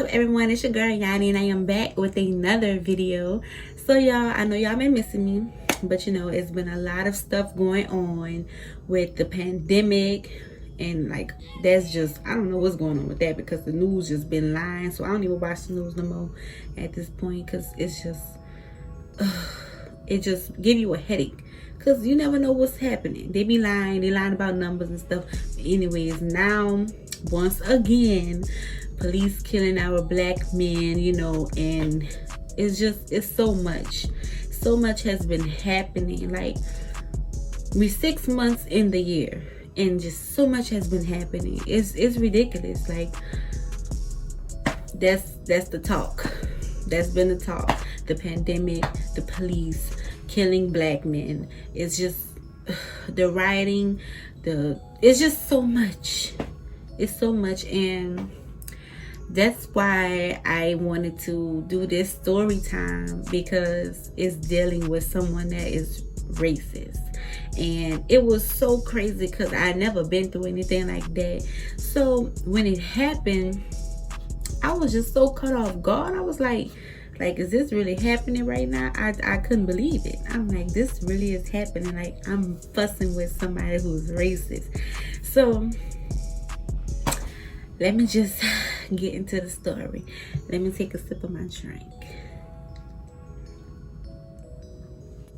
everyone, it's your girl Yanni and I am back with another video. So y'all, I know y'all been missing me, but you know, it's been a lot of stuff going on with the pandemic, and like that's just, I don't know what's going on with that, because the news just been lying. So I don't even watch the news no more at this point, because it's just it just give you a headache, because you never know what's happening. They be lying, they lying about numbers and stuff. But anyways, now once again, police killing our black men, you know, and it's so much has been happening. Like, we 6 months in the year and just so much has been happening. It's ridiculous. Like, that's the talk. That's been the talk. The pandemic, the police killing black men. It's just the rioting, it's just so much. It's so much, and that's why I wanted to do this story time, because it's dealing with someone that is racist. And it was so crazy because I never been through anything like that. So when it happened, I was just so caught off guard. I was like, is this really happening right now? I couldn't believe it. I'm like, this really is happening. Like, I'm fussing with somebody who's racist. So let me just get into the story. Let me take a sip of my drink.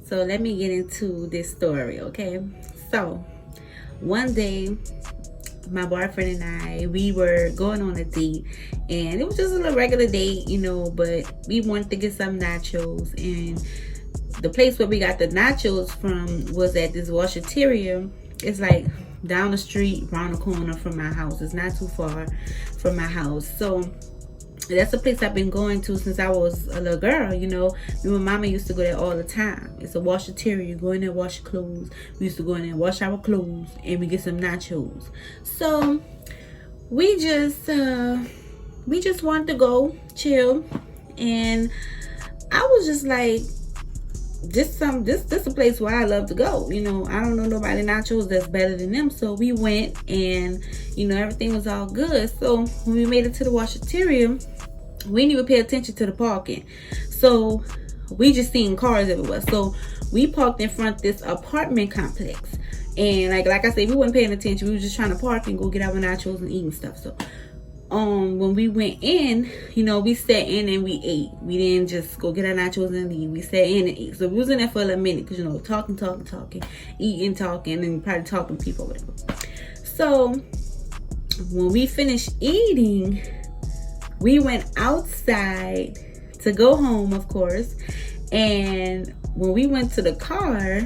So let me get into this story, okay? So one day, my boyfriend and I, we were going on a date, and it was just a little regular date, you know, but we wanted to get some nachos, and the place where we got the nachos from was at this washateria. It's like down the street, around the corner from my house. It's not too far from my house. So that's a place I've been going to since I was a little girl, you know. Me and my mama used to go there all the time. It's a washateria. You go in there, wash your clothes. We used to go in there and wash our clothes, and we get some nachos. So we just wanted to go chill, and I was just like, this a place where I love to go, you know. I don't know nobody nachos that's better than them. So we went, and you know, everything was all good. So when we made it to the washateria, we didn't even pay attention to the parking. So we just seen cars everywhere. So we parked in front of this apartment complex, and like I said, we weren't paying attention. We were just trying to park and go get our nachos and eat and stuff. So when we went in, you know, we sat in and we ate. We didn't just go get our nachos and leave. We sat in and ate. So we was in there for a little minute, because, you know, talking, eating, talking, and probably talking to people, whatever. So when we finished eating, we went outside to go home, of course. And when we went to the car,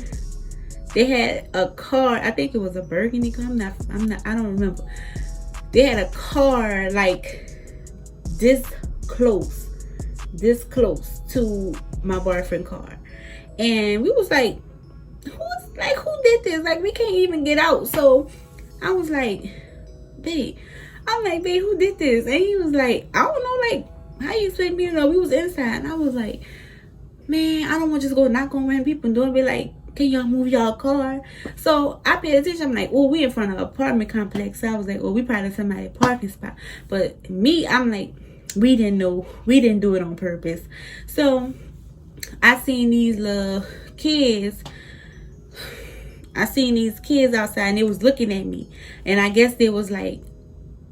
they had a car. I think it was a burgundy car. I don't remember. They had a car like this close to my boyfriend's car. And we was like, who did this? Like, we can't even get out. So I was like, babe, who did this? And he was like, I don't know, like, how you expect me to know? We was inside. And I was like, man, I don't want to just go knock on random people and don't be like, can y'all move y'all car? So I paid attention. I'm like, oh, we in front of an apartment complex. So I was like, oh, we probably somebody's parking spot. But me, I'm like, we didn't know. We didn't do it on purpose. So I seen these little kids. I seen these kids outside, and they was looking at me. And I guess they was like,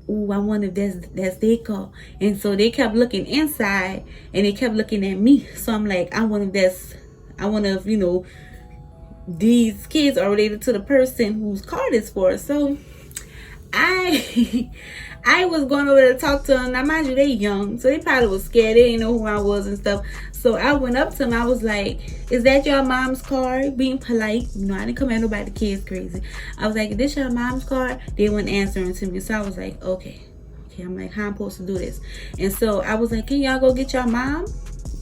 oh, I wonder if that's their car. And so they kept looking inside, and they kept looking at me. So I'm like, I wonder if, you know, these kids are related to the person whose car this for. So I was going over to talk to them. Now, mind you, they young, so they probably was scared. They didn't know who I was and stuff. So I went up to them. I was like, is that your mom's car? Being polite. You know, I didn't come at nobody. The kids crazy. I was like, is this your mom's car? They weren't answering to me. So I was like, okay. I'm like, how I'm supposed to do this? And so I was like, can y'all go get your mom?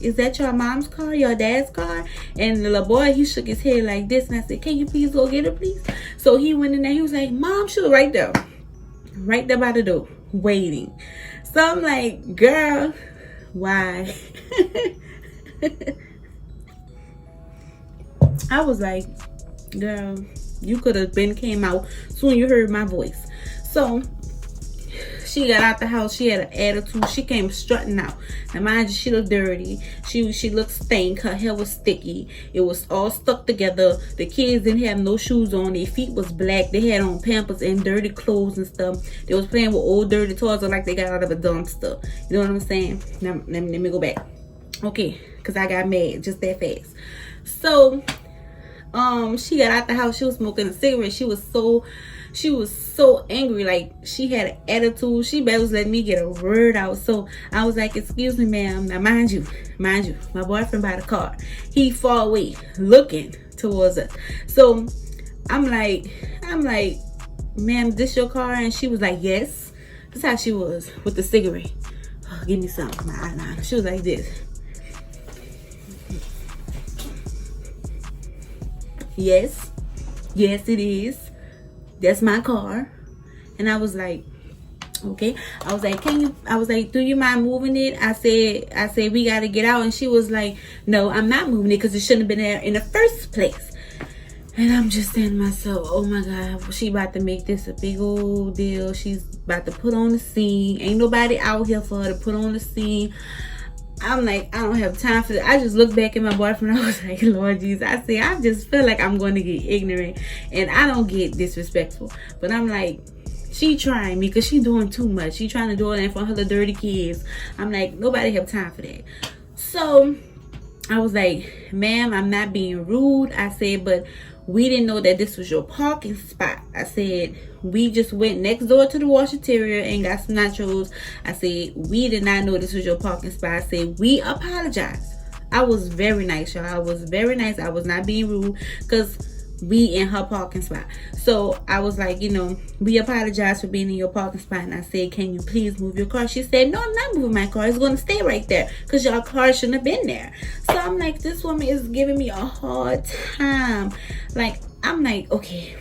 Is that your mom's car, your dad's car? And the little boy, he shook his head like this. And I said, can you please go get her, please? So he went in there. He was like, Mom, she was right there by the door, waiting. So I'm like, girl, why? I was like, girl, you could have came out soon you heard my voice. So She got out the house. She had an attitude. She came strutting out. Now, mind you, she looked dirty. She looked stank. Her hair was sticky. It was all stuck together. The kids didn't have no shoes on. Their feet was black. They had on Pampers and dirty clothes and stuff. They was playing with old dirty toys like they got out of a dumpster. You know what I'm saying? Now, let me go back. Okay, because I got mad just that fast. So, she got out the house. She was smoking a cigarette. She was so angry. Like, she had an attitude. She better was letting me get a word out. So I was like, excuse me, ma'am. Now, mind you, my boyfriend by the car, he far away looking towards us. So I'm like, ma'am, this your car? And she was like, yes. That's how she was with the cigarette. Oh, give me some, my eyeliner. She was like this. Yes, it is. That's my car. And I was like, okay. I was like, do you mind moving it? I said, we got to get out. And she was like, no, I'm not moving it because it shouldn't have been there in the first place. And I'm just saying to myself, oh my God, she about to make this a big old deal. She's about to put on the scene. Ain't nobody out here for her to put on the scene. I'm like, I don't have time for that. I just looked back at my boyfriend. I was like, Lord Jesus. I said, I just feel like I'm going to get ignorant. And I don't get disrespectful. But I'm like, she trying me because she doing too much. She trying to do it in front of her dirty kids. I'm like, nobody have time for that. So I was like, ma'am, I'm not being rude. I said, but we didn't know that this was your parking spot. I said, we just went next door to the washateria and got some nachos. I said, we did not know this was your parking spot. I said, we apologize. I was very nice, y'all. I was very nice. I was not being rude because we in her parking spot. So I was like, we apologize for being in your parking spot. And I said, can you please move your car? She said, no, I'm not moving my car. It's going to stay right there because your car shouldn't have been there. So I'm like, this woman is giving me a hard time. Like, I'm like, okay.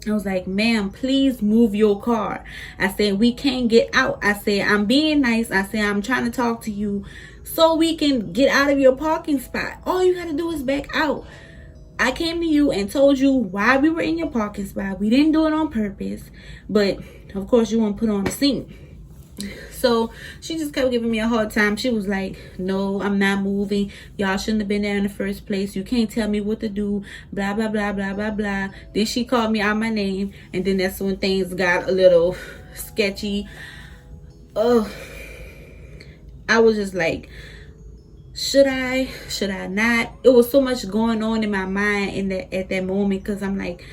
I was like, ma'am, please move your car. I said, we can't get out. I said, I'm being nice. I said, I'm trying to talk to you so we can get out of your parking spot. All you got to do is back out. I came to you and told you why we were in your parking spot. We didn't do it on purpose. But, of course, you want to put on the scene. So, she just kept giving me a hard time. She was like, no, I'm not moving. Y'all shouldn't have been there in the first place. You can't tell me what to do. Blah, blah, blah, blah, blah, blah. Then she called me out my name. And then that's when things got a little sketchy. I was just like, should I not? It was so much going on in my mind at that moment because I'm like,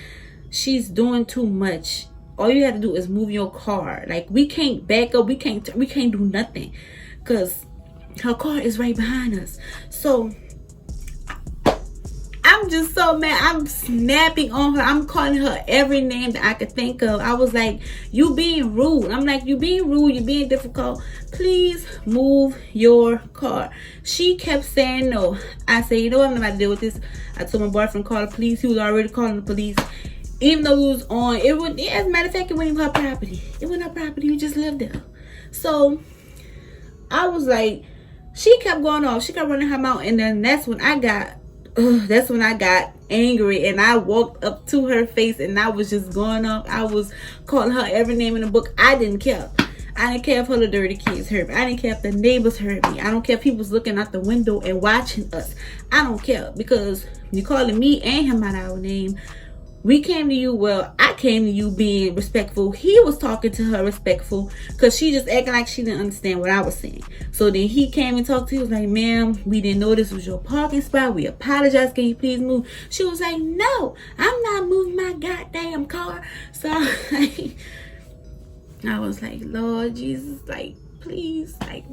she's doing too much. All you have to do is move your car. Like, we can't back up. We can't do nothing because her car is right behind us. So I'm just so mad. I'm snapping on her. I'm calling her every name that I could think of. I was like, you being rude. I'm like, you being rude. You being difficult. Please move your car. She kept saying no. I said, you know what? I'm not about to deal with this. I told my boyfriend call the police. He was already calling the police. Even though we was on, as a matter of fact, it wasn't her property. It wasn't her property. We just lived there. So I was like, she kept going off. She kept running her mouth. And then that's when I got angry and I walked up to her face and I was just going off. I was calling her every name in the book. I didn't care. I didn't care if her dirty kids heard me. I didn't care if the neighbors heard me. I don't care if people was looking out the window and watching us. I don't care because you calling me and him out our name. We came to you, I came to you being respectful. He was talking to her respectful because she just acting like she didn't understand what I was saying. So then he came and talked to you. He was like, ma'am, we didn't know this was your parking spot. We apologize. Can you please move? She was like, no, I'm not moving my goddamn car. So I was like, Lord Jesus, like, please, like,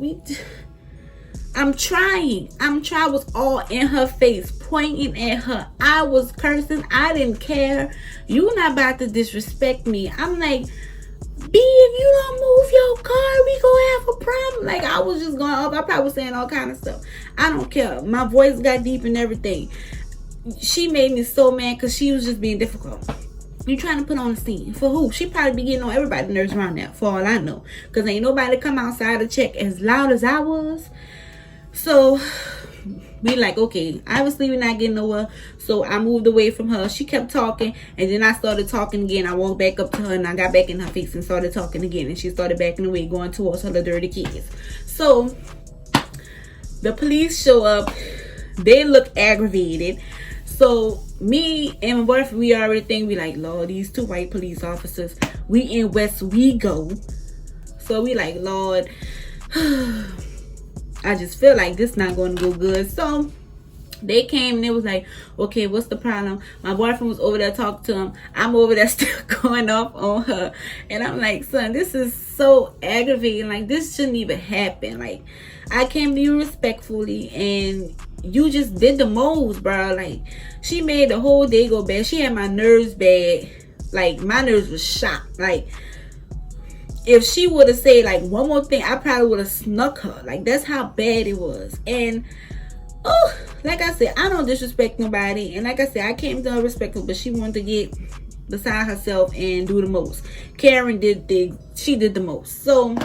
I'm trying. I was all in her face, pointing at her. I was cursing. I didn't care. You not about to disrespect me. I'm like, B, if you don't move your car, we gonna have a problem. Like, I was just going up. I probably was saying all kind of stuff. I don't care. My voice got deep and everything. She made me so mad because she was just being difficult. You trying to put on a scene. For who? She probably be getting on everybody's nerves around there, for all I know. Because ain't nobody come outside to check as loud as I was. So We like, okay, obviously we're not getting nowhere. So I moved away from her. She kept talking, and then I started talking again. I walked back up to her, and I got back in her face and started talking again. And she started backing away, going towards her little dirty kids. So the police show up. They look aggravated. So me and my boyfriend, we already think, we like, Lord, these two white police officers, we in West Wego. So we like, Lord, I just feel like this not going to go good. So they came and it was like, okay, what's the problem? My boyfriend was over there talking to him. I'm over there still going off on her. And I'm like, son, this is so aggravating. Like, this shouldn't even happen. Like, I came to you respectfully and you just did the most, bro. Like, she made the whole day go bad. She had my nerves bad. Like, my nerves was shot. Like, if she would have said like one more thing, I probably would have snuck her. Like, that's how bad it was. And oh, like I said, I don't disrespect nobody. And like I said, I came to her respectful, but she wanted to get beside herself and do the most. Karen did the most. So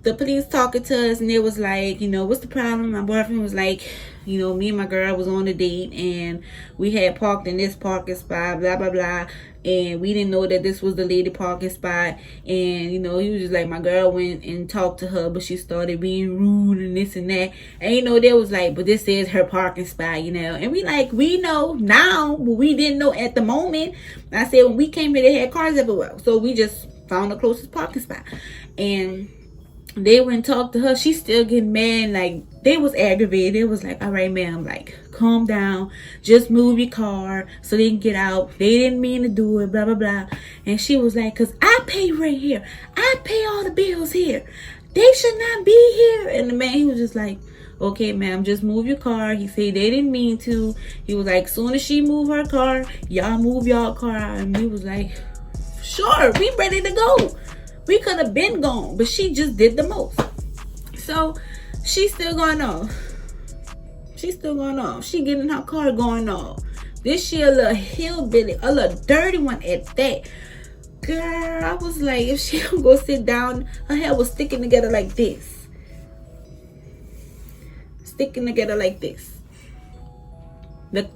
the police talking to us, and it was like, you know, what's the problem? My boyfriend was like, you know, me and my girl was on a date, and we had parked in this parking spot, blah, blah, blah. And we didn't know that this was the lady parking spot. And, you know, he was just like, my girl went and talked to her, but she started being rude and this and that. And, you know, they was like, but this is her parking spot, you know. And we like, we know now, but we didn't know at the moment. I said, when we came here, they had cars everywhere. So we just found the closest parking spot. And they went and talked to her. She's still getting mad. Like, they was aggravated. It was like, all right, ma'am, like, calm down. Just move your car so they can get out. They didn't mean to do it, blah, blah, blah. And she was like, because I pay rent here. I pay all the bills here. They should not be here. And the man, he was just like, okay, ma'am, just move your car. He said they didn't mean to. He was like, soon as she move her car, y'all move y'all car out. And we was like, sure, we ready to go. We could have been gone, but she just did the most. So she's still going off. She's still going off. She getting her car going off. This she a little hillbilly, a little dirty one at that. Girl, I was like, if she don't go sit down, her hair was sticking together like this. Sticking together like this.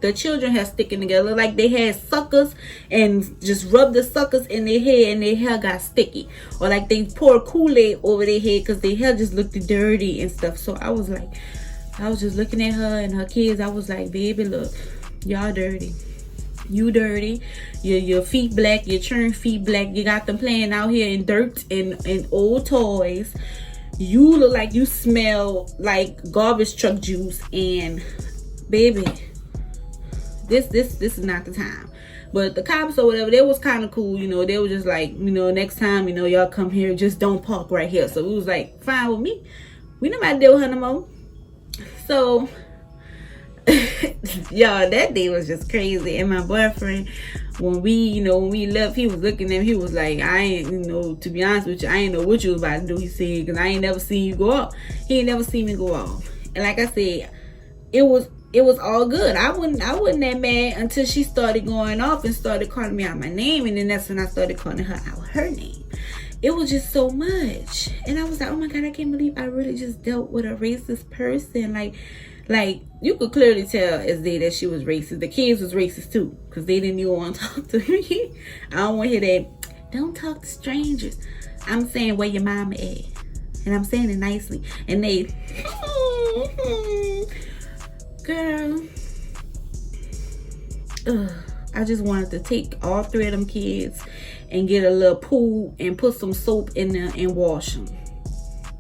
The children had sticking together like they had suckers and just rubbed the suckers in their hair and their hair got sticky. Or like they poured Kool-Aid over their head because their hair just looked dirty and stuff. So I was like, I was just looking at her and her kids. I was like, baby, look, y'all dirty. You dirty. Your feet black. Your churn feet black. You got them playing out here in dirt and old toys. You look like you smell like garbage truck juice. And baby, this is not the time. But the cops or whatever, they was kind of cool, you know. They were just like, you know, next time, you know, y'all come here, just don't park right here. So it was like, fine with me. We don't to deal with her no more. So y'all, that day was just crazy. And my boyfriend, when we left, he was looking at me. He was like, I ain't, you know, to be honest with you, I ain't know what you was about to do. He said, because I ain't never seen you go off. He ain't never seen me go off. And like I said, it was all good. I wasn't that mad until she started going off and started calling me out my name. And then that's when I started calling her out her name. It was just so much. And I was like, oh my God, I can't believe I really just dealt with a racist person. Like you could clearly tell as that she was racist. The kids was racist too, because they didn't even want to talk to me. I don't want to hear that. Don't talk to strangers. I'm saying where your mama at. And I'm saying it nicely. And they, girl, I just wanted to take all three of them kids and get a little pool and put some soap in there and wash them.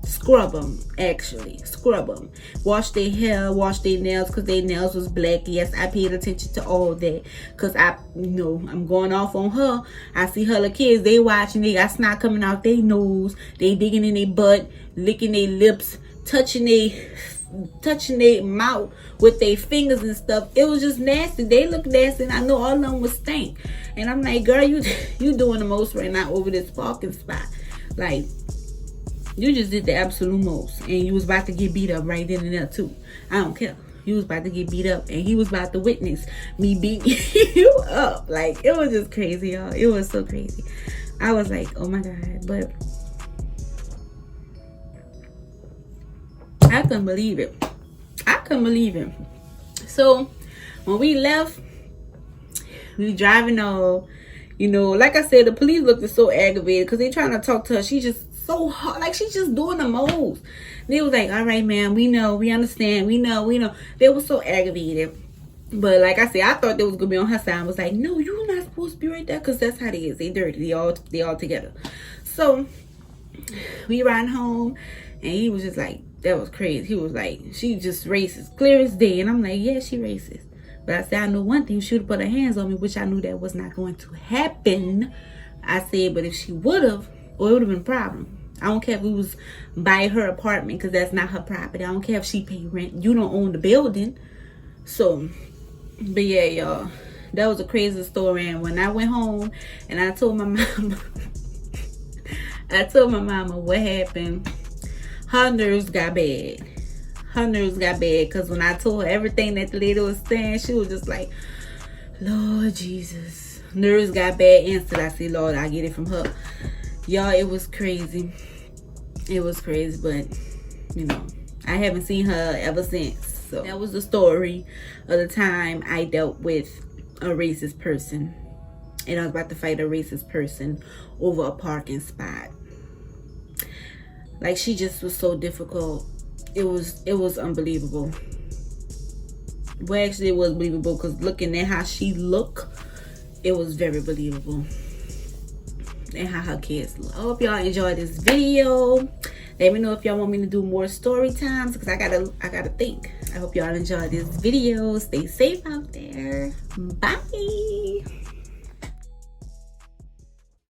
Scrub them, actually. Scrub them. Wash their hair, wash their nails, because their nails was black. Yes, I paid attention to all that. Because I'm going off on her. I see her little kids, they watching, they got snot coming out their nose. They digging in their butt, licking their lips, touching their mouth with their fingers and stuff. It was just nasty. They look nasty, and I know all of them was stink. And I'm like, girl, you doing the most right now over this parking spot. Like, you just did the absolute most. And you was about to get beat up right then and there too. I don't care. You was about to get beat up, and he was about to witness me beating you up. Like, it was just crazy, y'all. It was so crazy. I was like, oh my God. But I couldn't believe it. I couldn't believe it. So when we left, we driving off. You know, like I said, the police looked so aggravated because they trying to talk to her. She just so hard, like she's just doing the most. They was like, all right, ma'am, we know, we understand, we know. They were so aggravated. But like I said, I thought they was gonna be on her side. I was like, no, you're not supposed to be right there, because that's how they is. They dirty. They all together. So we ran home, and he was just like, that was crazy. He was like, she just racist, clear as day. And I'm like, yeah, she racist. But I said, I know one thing, she would have put her hands on me, which I knew that was not going to happen. I said, but if she would have, well, it would have been a problem. I don't care if it was by her apartment, because that's not her property. I don't care if she paid rent. You don't own the building. So, but yeah, y'all, that was a crazy story. And when I went home and I told my mama, what happened, her nerves got bad. Because when I told her everything that the lady was saying, she was just like, Lord Jesus. Nerves got bad instantly. I said, Lord, I get it from her. Y'all, it was crazy. It was crazy, but, you know, I haven't seen her ever since. So that was the story of the time I dealt with a racist person. And I was about to fight a racist person over a parking spot. Like, she just was so difficult. It was unbelievable. Well, actually, it was believable, because looking at how she looked, it was very believable. And how her kids look. I hope y'all enjoyed this video. Let me know if y'all want me to do more story times, because I gotta think. I hope y'all enjoyed this video. Stay safe out there. Bye.